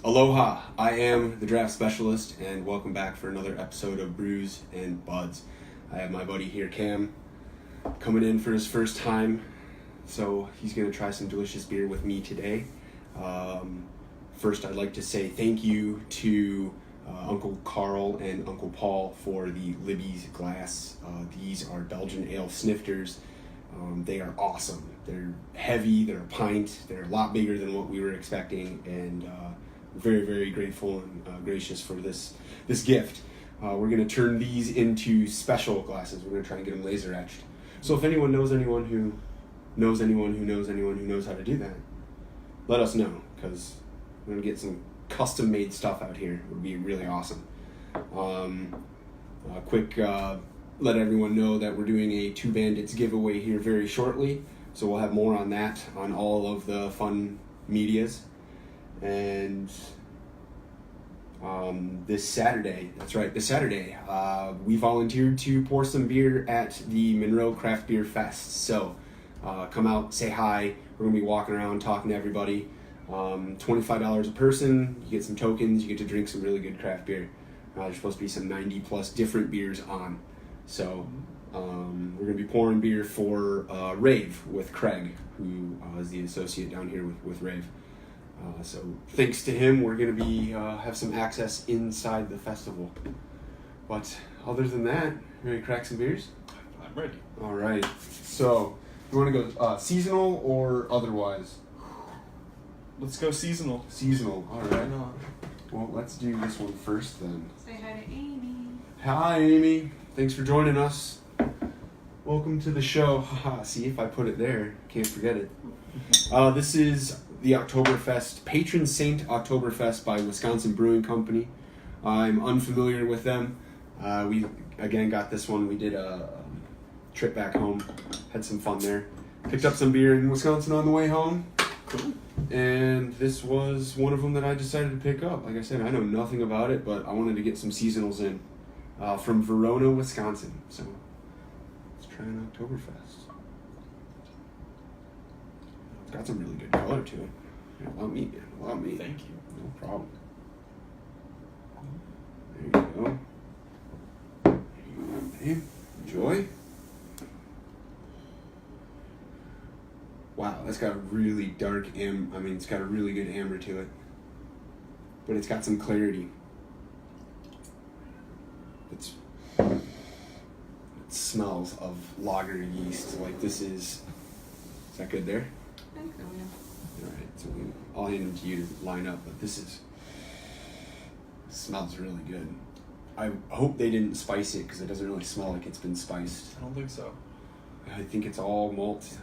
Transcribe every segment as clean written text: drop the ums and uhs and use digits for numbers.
Aloha, I am the draft specialist, and welcome back for another episode of Brews and Buds. I have my buddy here, Cam, coming in for his first time, so he's going to try some delicious beer with me today. First, I'd like to say thank you to Uncle Carl and Uncle Paul for the Libbey's glass. These are Belgian ale snifters. They are awesome. They're heavy, they're a pint, they're a lot bigger than what we were expecting, and very, very grateful and gracious for this gift. We're going to turn these into special glasses. We're going to try and get them laser etched. So if anyone knows anyone who knows anyone who knows anyone who knows how to do that, let us know, because we're going to get some custom made stuff out here. It would be really awesome. Let everyone know that we're doing a Two Bandits giveaway here very shortly. So we'll have more on that on all of the fun medias. And this Saturday, we volunteered to pour some beer at the Monroe Craft Beer Fest. So come out, say hi. We're going to be walking around talking to everybody. $25 a person. You get some tokens. You get to drink some really good craft beer. There's supposed to be some 90 plus different beers on. So we're going to be pouring beer for Rave with Craig, who is the associate down here with Rave. So thanks to him, we're going to be have some access inside the festival. But other than that, you ready to crack some beers? I'm ready. All right. So you want to go seasonal or otherwise? Let's go seasonal. Seasonal. All right. Why not? Well, let's do this one first then. Say hi to Amy. Hi, Amy. Thanks for joining us. Welcome to the show. Haha, see if I put it there. Can't forget it. This is the Oktoberfest, Patron Saint Oktoberfest by Wisconsin Brewing Company. I'm unfamiliar with them. We, again, got this one. We did a trip back home. Had some fun there. Picked up some beer in Wisconsin on the way home. Cool. And this was one of them that I decided to pick up. Like I said, I know nothing about it, but I wanted to get some seasonals in from Verona, Wisconsin. So let's try an Oktoberfest. It's got some really good color to it. Yeah, allow me. Thank you. No problem. There you go. There you go, babe. Enjoy. Wow, that's got a really dark it's got a really good amber to it. But it's got some clarity. It smells of lager yeast. Like this is that good there? I think so, yeah. Alright, so I'll hand them to you to line up, but this smells really good. I hope they didn't spice it because it doesn't really smell like it's been spiced. I don't think so. I think it's all malt.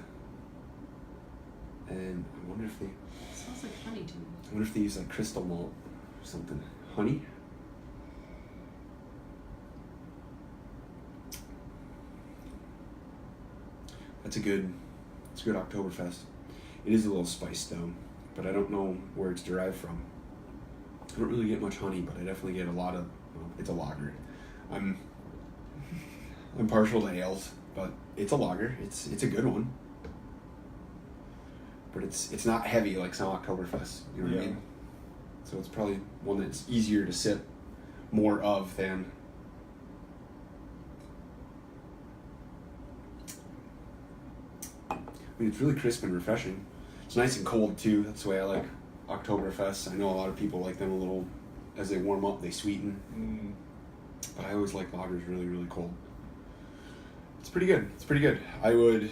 And I wonder if they... It smells like honey to me. I wonder if they use like crystal malt or something. Honey? It's a good Oktoberfest. It is a little spiced though, but I don't know where it's derived from. I don't really get much honey, but I definitely get a lot of, it's a lager. I'm partial to ales, but it's a lager. It's a good one. But it's not heavy like some Oktoberfest, you know what I mean? So it's probably one that's easier to sip more of than... I mean, it's really crisp and refreshing. It's nice and cold too. That's the way I like Oktoberfest. I know a lot of people like them a little, as they warm up, they sweeten. But I always like lagers really, really cold. It's pretty good. I would...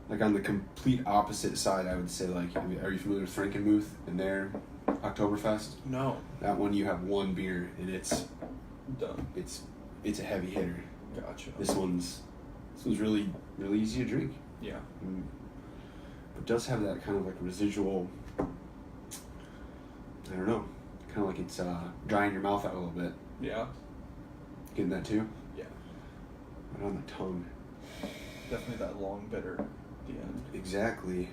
Like on the complete opposite side, I would say like, are you familiar with Frankenmuth and their Oktoberfest? No. That one you have one beer and it's Done. It's a heavy hitter. Gotcha. This one's really, really easy to drink. Yeah. It does have that kind of like residual, I don't know, kind of like it's drying your mouth out a little bit. Yeah. Getting that too? Yeah. Right on the tongue. Definitely that long bitter at the end. Exactly.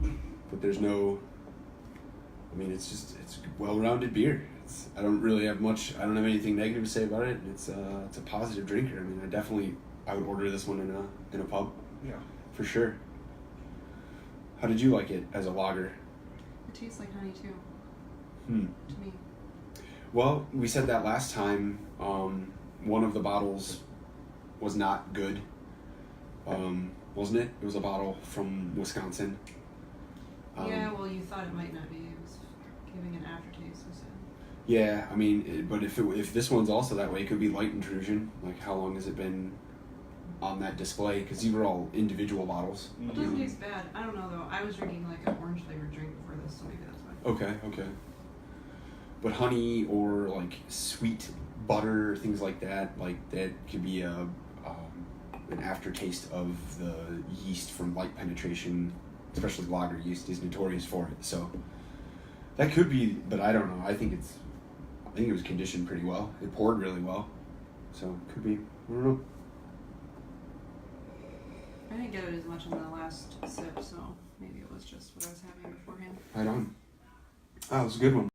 But there's no... I mean, it's well-rounded beer. I don't have anything negative to say about it. It's a positive drinker. I mean, I would order this one in a pub. Yeah. For sure. How did you like it as a lager? It tastes like honey too. to me. Well, we said that last time. One of the bottles was not good. Wasn't it? It was a bottle from Wisconsin. Yeah, well, you thought it might not be. It was giving an aftertaste. So. Yeah, I mean, but if this one's also that way, it could be light intrusion. Like, how long has it been on that display? Because these were all individual bottles. It doesn't taste bad. I don't know though. I was drinking like an orange flavored drink before this, so maybe that's why. Okay. But honey or like sweet butter, things like that could be an aftertaste of the yeast from light penetration, especially lager yeast is notorious for it. So that could be, but I don't know. I think it was conditioned pretty well. It poured really well, so it could be. I don't know. I didn't get it as much in the last sip, so maybe it was just what I was having beforehand. Right on. Oh, it was a good one.